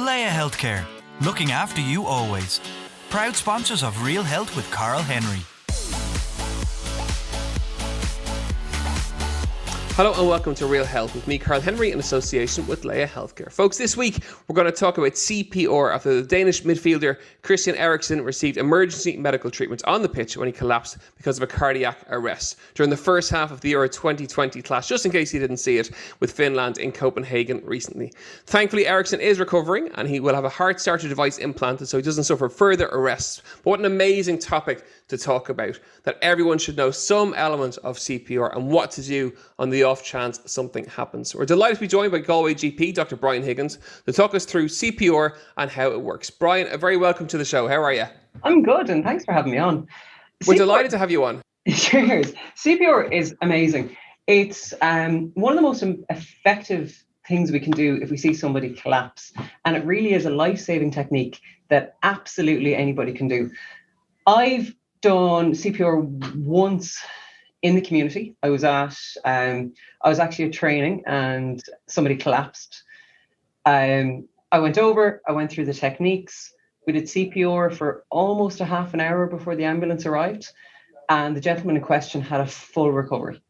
Laya Healthcar, looking after you always. Proud sponsors of Real Health with Carl Henry. Hello and welcome to Real Health with me, Carl Henry, in association with Laya Healthcar. Folks, this week we're going to talk about CPR after the Danish midfielder Christian Eriksen received emergency medical treatment on the pitch when he collapsed because of a cardiac arrest during the first half of the Euro 2020 clash, just in case you didn't see it, with Finland in Copenhagen recently. Thankfully, Eriksen is recovering and he will have a heart starter device implanted so he doesn't suffer further arrests. But what an amazing topic to talk about, that everyone should know some element of CPR and what to do on the off chance something happens. We're delighted to be joined by Galway GP, Dr Brian Higgins, to talk us through CPR and how it works. Brian, a very welcome to the show. How are you? I'm good, and thanks for having me on. We're delighted to have you on. Cheers. CPR is amazing. It's one of the most effective things we can do if we see somebody collapse, and it really is a life-saving technique that absolutely anybody can do. I've done CPR once in the community. I was actually at training and somebody collapsed. I went through the techniques. We did CPR for almost a half an hour before the ambulance arrived, and the gentleman in question had a full recovery.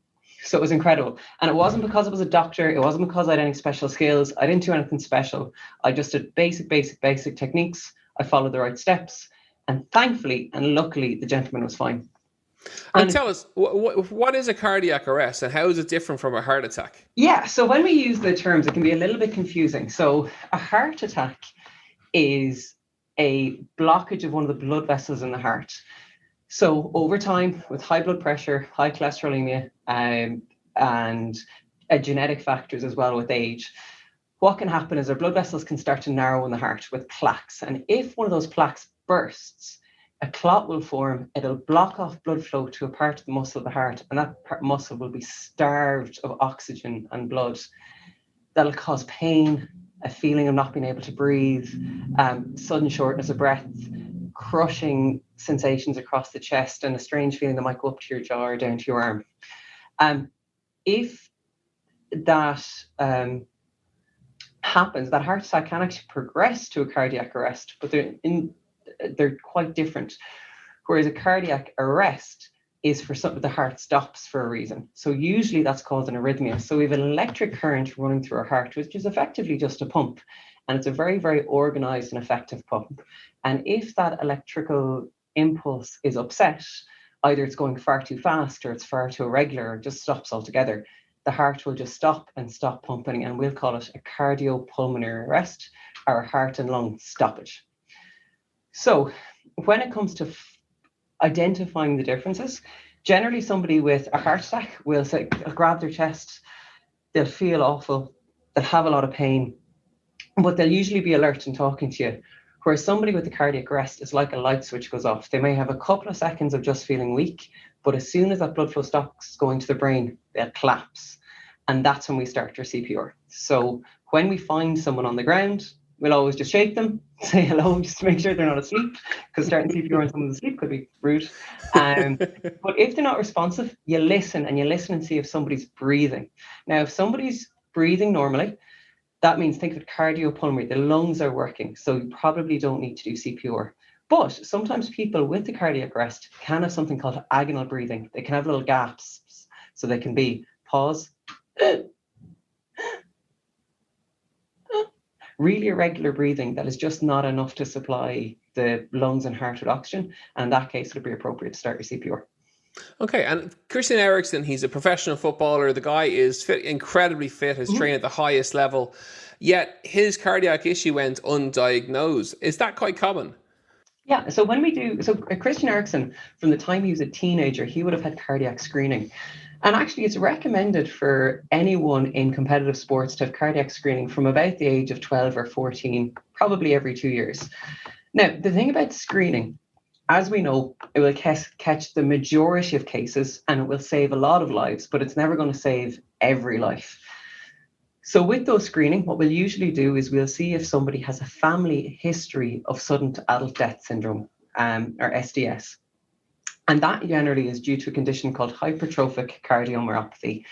So it was incredible. And it wasn't because I was a doctor. It wasn't because I had any special skills. I didn't do anything special. I just did basic techniques. I followed the right steps. And thankfully and luckily, the gentleman was fine. And tell us, what is a cardiac arrest and how is it different from a heart attack? Yeah, so when we use the terms, it can be a little bit confusing. So a heart attack is a blockage of one of the blood vessels in the heart. So over time, with high blood pressure, high cholesterolemia, and genetic factors as well with age, what can happen is our blood vessels can start to narrow in the heart with plaques. And if one of those plaques bursts, a clot will form. It'll block off blood flow to a part of the muscle of the heart, and that muscle will be starved of oxygen and blood. That'll cause pain, a feeling of not being able to breathe, sudden shortness of breath, crushing sensations across the chest, and a strange feeling that might go up to your jaw or down to your arm. If that happens, that heart attack can actually progress to a cardiac arrest, but they're quite different. Whereas a cardiac arrest is for something the heart stops for a reason. So usually that's called an arrhythmia. So we have an electric current running through our heart, which is effectively just a pump. And it's a very, very organized and effective pump. And if that electrical impulse is upset, either it's going far too fast or it's far too irregular or just stops altogether, the heart will just stop pumping, and we'll call it a cardiopulmonary arrest or a heart and lung stoppage. So when it comes to identifying the differences, generally somebody with a heart attack will say, grab their chest, they'll feel awful, they'll have a lot of pain, but they'll usually be alert and talking to you. Whereas somebody with a cardiac arrest is like a light switch goes off. They may have a couple of seconds of just feeling weak, but as soon as that blood flow stops going to the brain, they'll collapse. And that's when we start our CPR. So when we find someone on the ground, we'll always just shake them, say hello, just to make sure they're not asleep, because starting CPR when someone's asleep could be rude. But if they're not responsive, you listen and see if somebody's breathing. Now, if somebody's breathing normally, that means think of it cardiopulmonary, the lungs are working, so you probably don't need to do CPR. But sometimes people with the cardiac arrest can have something called agonal breathing. They can have little gasps, so they can be pause, really irregular breathing that is just not enough to supply the lungs and heart with oxygen. And in that case, it would be appropriate to start your CPR. Okay, and Christian Eriksen, he's a professional footballer. The guy is fit, incredibly fit, has trained at the highest level, yet his cardiac issue went undiagnosed. Is that quite common? Yeah, so Christian Eriksen, from the time he was a teenager, he would have had cardiac screening. And actually, it's recommended for anyone in competitive sports to have cardiac screening from about the age of 12 or 14, probably every 2 years. Now, the thing about screening, as we know, it will catch the majority of cases and it will save a lot of lives, but it's never going to save every life. So with those screening, what we'll usually do is we'll see if somebody has a family history of sudden to adult death syndrome, or SDS. And that generally is due to a condition called hypertrophic cardiomyopathy,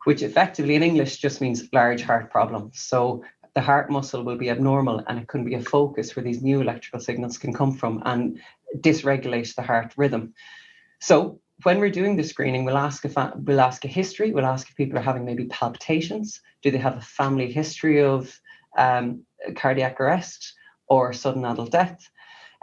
which effectively in English just means large heart problem. So the heart muscle will be abnormal, and it can be a focus where these new electrical signals can come from and dysregulate the heart rhythm. So when we're doing the screening, we'll ask a history. We'll ask if people are having maybe palpitations. Do they have a family history of cardiac arrest or sudden adult death?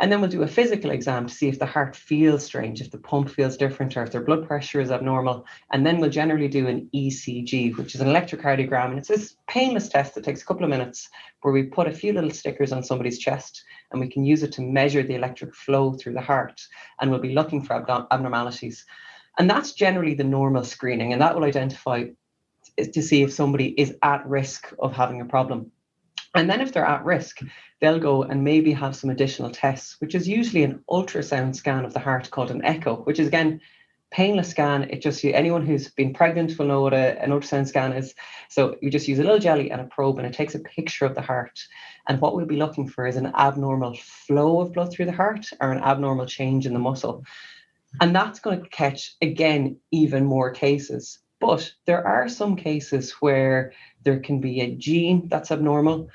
And then we'll do a physical exam to see if the heart feels strange, if the pump feels different, or if their blood pressure is abnormal. And then we'll generally do an ECG, which is an electrocardiogram. And it's this painless test that takes a couple of minutes where we put a few little stickers on somebody's chest, and we can use it to measure the electric flow through the heart. And we'll be looking for abnormalities. And that's generally the normal screening. And that will identify to see if somebody is at risk of having a problem. And then if they're at risk, they'll go and maybe have some additional tests, which is usually an ultrasound scan of the heart called an echo, which is, again, painless scan. It just, anyone who's been pregnant will know what an ultrasound scan is. So you just use a little jelly and a probe, and it takes a picture of the heart. And what we'll be looking for is an abnormal flow of blood through the heart or an abnormal change in the muscle. And that's going to catch, again, even more cases. But there are some cases where there can be a gene that's abnormal,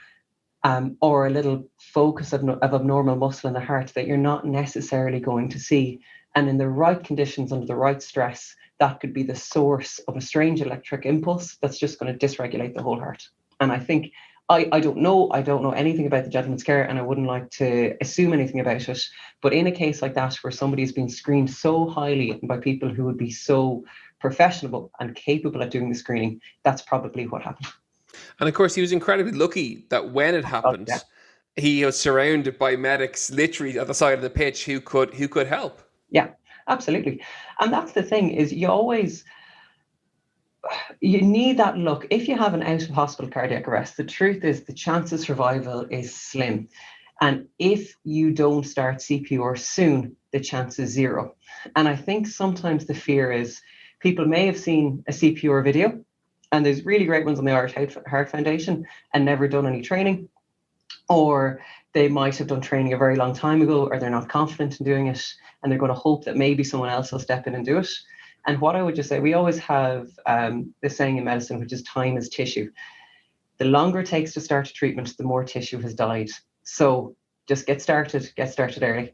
or a little focus of abnormal muscle in the heart that you're not necessarily going to see. And in the right conditions, under the right stress, that could be the source of a strange electric impulse that's just going to dysregulate the whole heart. And I think, I don't know anything about the gentleman's care, and I wouldn't like to assume anything about it. But in a case like that, where somebody's been screened so highly by people who would be so professional and capable at doing the screening, that's probably what happened. And of course, he was incredibly lucky that when it happened, he was surrounded by medics literally at the side of the pitch who could help. Yeah, absolutely. And that's the thing, is you need that look. If you have an out of hospital cardiac arrest, the truth is the chance of survival is slim. And if you don't start CPR soon, the chance is zero. And I think sometimes the fear is people may have seen a CPR video, and there's really great ones on the Irish Heart Foundation, and never done any training, or they might have done training a very long time ago, or they're not confident in doing it, and they're going to hope that maybe someone else will step in and do it. And what I would just say, we always have this saying in medicine, which is time is tissue. The longer it takes to start a treatment, the more tissue has died. So just get started early.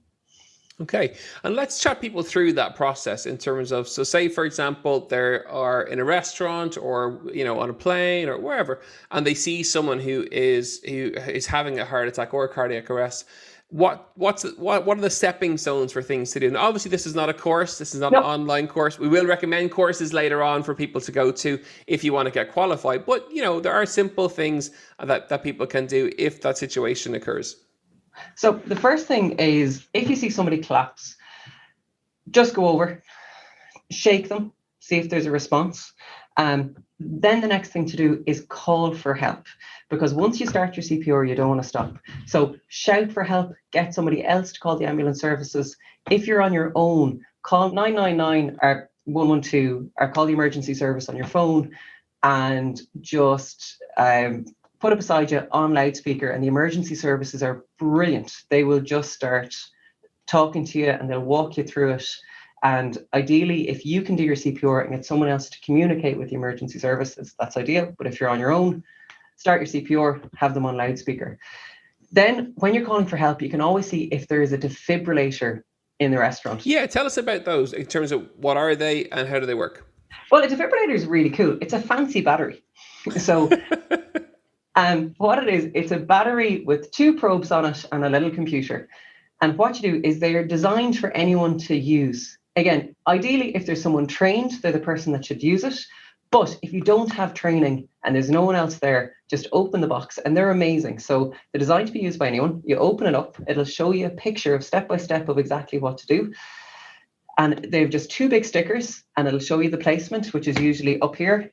Okay, and let's chat people through that process in terms of, so say, for example, they are in a restaurant or, on a plane or wherever, and they see someone who is having a heart attack or a cardiac arrest. What are the stepping stones for things to do? And obviously, this is not a course. This is not an online course. We will recommend courses later on for people to go to if you want to get qualified. But, there are simple things that people can do if that situation occurs. So the first thing is, if you see somebody collapse, just go over, shake them, see if there's a response. Then the next thing to do is call for help, because once you start your CPR, you don't want to stop. So shout for help, get somebody else to call the ambulance services. If you're on your own, call 999 or 112 or call the emergency service on your phone, and just put it beside you on loudspeaker. And the emergency services are brilliant. They will just start talking to you and they'll walk you through it. And ideally, if you can do your CPR and get someone else to communicate with the emergency services, that's ideal. But if you're on your own, start your CPR, have them on loudspeaker. Then when you're calling for help, you can always see if there is a defibrillator in the restaurant. Yeah, tell us about those in terms of what are they and how do they work? Well, a defibrillator is really cool. It's a fancy battery. So what it is, it's a battery with 2 probes on it and a little computer. And what you do is they are designed for anyone to use. Again, ideally, if there's someone trained, they're the person that should use it. But if you don't have training and there's no one else there, just open the box, and they're amazing. So they're designed to be used by anyone. You open it up, it'll show you a picture of step-by-step of exactly what to do. And they have just 2 big stickers, and it'll show you the placement, which is usually up here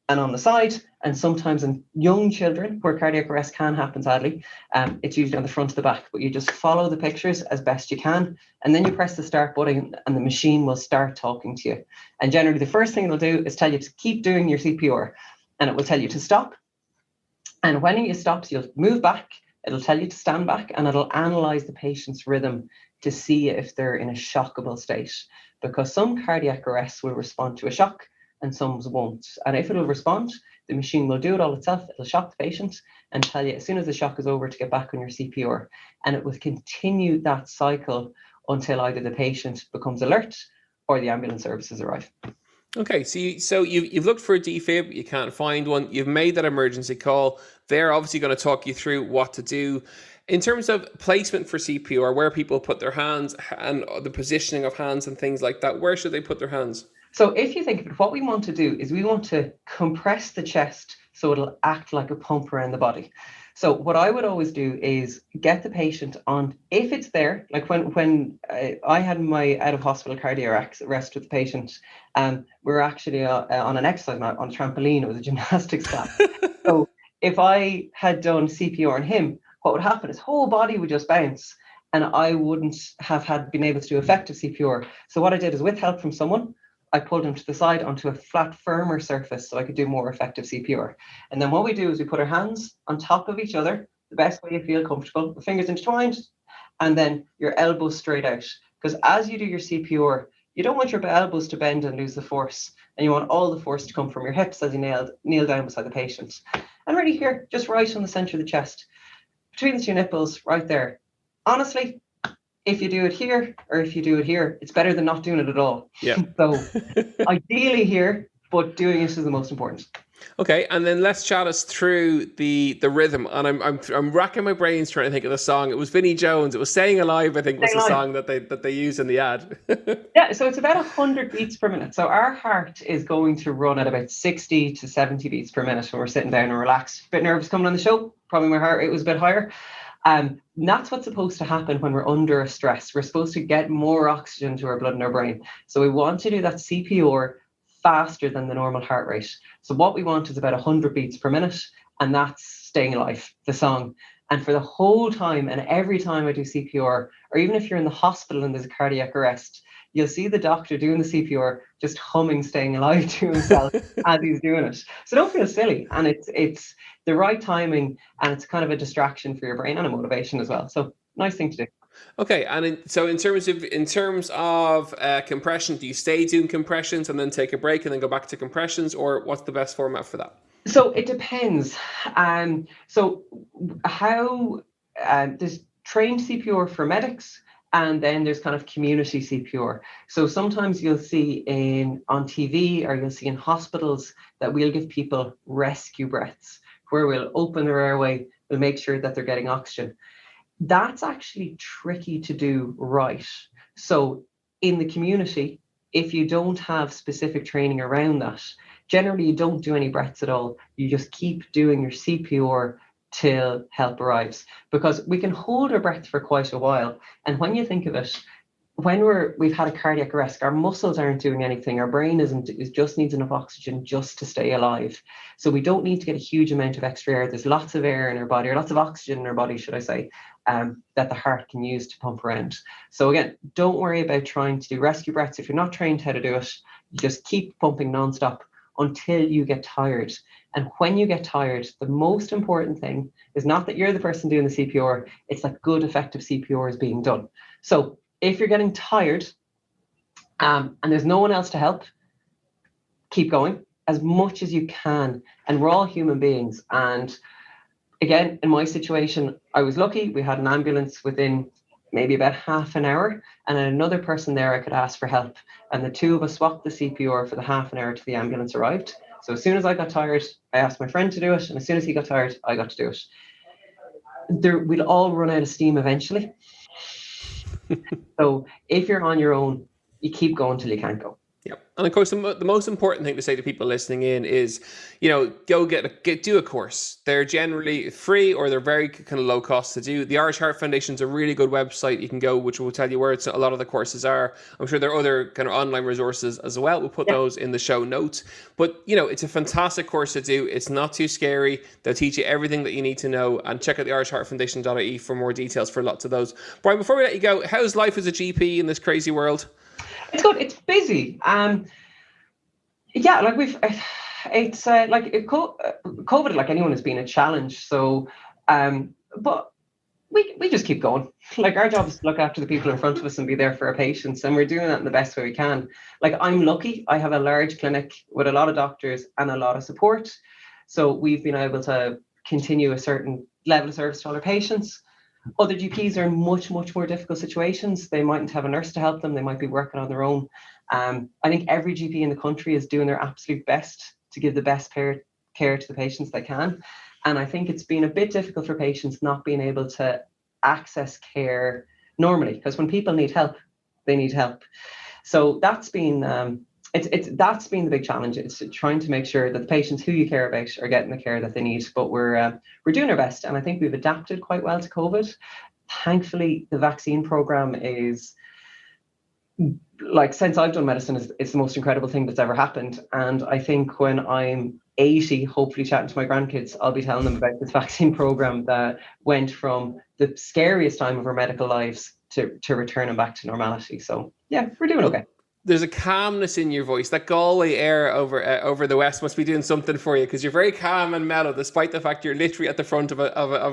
and on the side. And sometimes in young children where cardiac arrest can happen, sadly, it's usually on the front of the back. But you just follow the pictures as best you can, and then you press the start button and the machine will start talking to you. And generally the first thing it'll do is tell you to keep doing your CPR, and it will tell you to stop. And when it stops, you'll move back, it'll tell you to stand back, and it'll analyze the patient's rhythm to see if they're in a shockable state, because some cardiac arrests will respond to a shock and some won't. And if it'll respond, the machine will do it all itself. It'll shock the patient, and tell you as soon as the shock is over to get back on your CPR. And it will continue that cycle until either the patient becomes alert or the ambulance services arrive. Okay, so you've looked for a defib, you can't find one, you've made that emergency call. They're obviously going to talk you through what to do. In terms of placement for CPR, where people put their hands and the positioning of hands and things like that, where should they put their hands? So if you think of it, what we want to do is we want to compress the chest so it'll act like a pump around the body. So what I would always do is get the patient on, if it's there, like when I had my out of hospital cardiac arrest with the patient, we were actually on an exercise mat on a trampoline. It was a gymnastics class. So if I had done CPR on him, what would happen? His whole body would just bounce, and I wouldn't have been able to do effective CPR. So what I did is, with help from someone, I pulled him to the side onto a flat, firmer surface so I could do more effective CPR. And then what we do is we put our hands on top of each other, the best way you feel comfortable, the fingers intertwined, and then your elbows straight out. Because as you do your CPR, you don't want your elbows to bend and lose the force. And you want all the force to come from your hips as you kneel down beside the patient. And really here, just right on the center of the chest, between the two nipples, right there. Honestly, if you do it here or if you do it here, it's better than not doing it at all. Yeah. So ideally here, but doing it is the most important. Okay, and then let's chat us through the rhythm. And I'm racking my brains trying to think of the song. It was Vinnie Jones. It was "Staying Alive," I think, was the song that they used in the ad. Yeah, so it's about 100 beats per minute. So our heart is going to run at about 60 to 70 beats per minute when we're sitting down and relaxed. Bit nervous coming on the show. Probably my heart rate was a bit higher. That's what's supposed to happen when we're under a stress. We're supposed to get more oxygen to our blood and our brain. So we want to do that CPR faster than the normal heart rate. So what we want is about 100 beats per minute, and that's Staying Alive, the song. And for the whole time, and every time I do CPR, or even if you're in the hospital and there's a cardiac arrest, you'll see the doctor doing the CPR just humming Staying Alive to himself as he's doing it. So don't feel silly. And it's the right timing, and it's kind of a distraction for your brain and a motivation as well. So nice thing to do. Okay, and so in terms of compression, do you stay doing compressions and then take a break and then go back to compressions, or what's the best format for that? So it depends. So how there's trained CPR for medics, and then there's kind of community CPR. So sometimes you'll see on TV, or you'll see in hospitals, that we'll give people rescue breaths, where we'll open their airway, we'll make sure that they're getting oxygen. That's actually tricky to do right. So in the community, if you don't have specific training around that, generally you don't do any breaths at all. You just keep doing your CPR till help arrives, because we can hold our breath for quite a while. And when you think of it, when we've had a cardiac arrest, our muscles aren't doing anything. Our brain just needs enough oxygen just to stay alive. So we don't need to get a huge amount of extra air. There's lots of air in our body, or lots of oxygen in our body, should I say, that the heart can use to pump around. So again, don't worry about trying to do rescue breaths. If you're not trained how to do it, you just keep pumping nonstop until you get tired. And when you get tired, the most important thing is not that you're the person doing the CPR, it's that good effective CPR is being done. So if you're getting tired and there's no one else to help, keep going as much as you can. And we're all human beings. And again, in my situation, I was lucky. We had an ambulance within maybe about half an hour, and another person there I could ask for help. And the two of us swapped the CPR for the half an hour till the ambulance arrived. So as soon as I got tired, I asked my friend to do it. And as soon as he got tired, I got to do it. We'll all run out of steam eventually. So if you're on your own, you keep going till you can't go. Yeah, and of course, the most important thing to say to people listening in is, go do a course. They're generally free, or they're very kind of low cost to do. The Irish Heart Foundation's a really good website you can go, which will tell you where a lot of the courses are. I'm sure there are other kind of online resources as well. We'll put those in the show notes. But it's a fantastic course to do. It's not too scary. They'll teach you everything that you need to know. And check out the irishheartfoundation.ie for more details for lots of those. Brian, before we let you go, how's life as a GP in this crazy world? It's good. It's busy. COVID, like anyone, has been a challenge. So, but we just keep going. Like, our job is to look after the people in front of us and be there for our patients, and we're doing that in the best way we can. Like, I'm lucky. I have a large clinic with a lot of doctors and a lot of support. So we've been able to continue a certain level of service to other patients. Other GPs are in much more difficult situations. They mightn't have a nurse to help them. They might be working on their own. I think every GP in the country is doing their absolute best to give the best care to the patients they can. And I think it's been a bit difficult for patients not being able to access care normally, because when people need help, they need help. So that's been that's been the big challenge. It's trying to make sure that the patients who you care about are getting the care that they need. But we're doing our best, and I think we've adapted quite well to COVID. Thankfully, the vaccine program is, like, since I've done medicine, it's the most incredible thing that's ever happened. And I think when I'm 80, hopefully chatting to my grandkids, I'll be telling them about this vaccine program that went from the scariest time of our medical lives to returning back to normality. So yeah, we're doing okay. There's a calmness in your voice. That Galway air over the west must be doing something for you, because you're very calm and mellow, despite the fact you're literally at the front of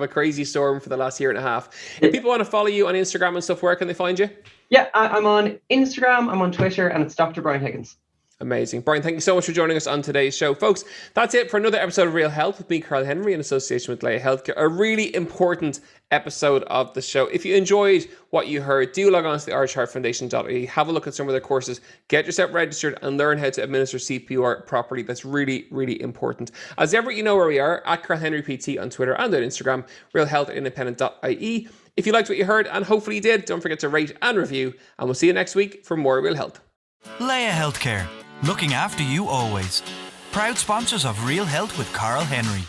a crazy storm for the last year and a half. If people want to follow you on Instagram and stuff, where can they find you? Yeah, I'm on Instagram, I'm on Twitter, and it's Dr. Brian Higgins. Amazing. Brian, thank you so much for joining us on today's show. Folks, that's it for another episode of Real Health with me, Carl Henry, in association with Laya Healthcar. A really important episode of the show. If you enjoyed what you heard, do log on to the irishheartfoundation.ie, have a look at some of their courses, get yourself registered and learn how to administer CPR properly. That's really, really important. As ever, you know where we are, at Carl Henry PT on Twitter and on Instagram, realhealthindependent.ie. If you liked what you heard, and hopefully you did, don't forget to rate and review, and we'll see you next week for more Real Health. Laya Healthcare, looking after you always. Proud sponsors of Real Health with Carl Henry.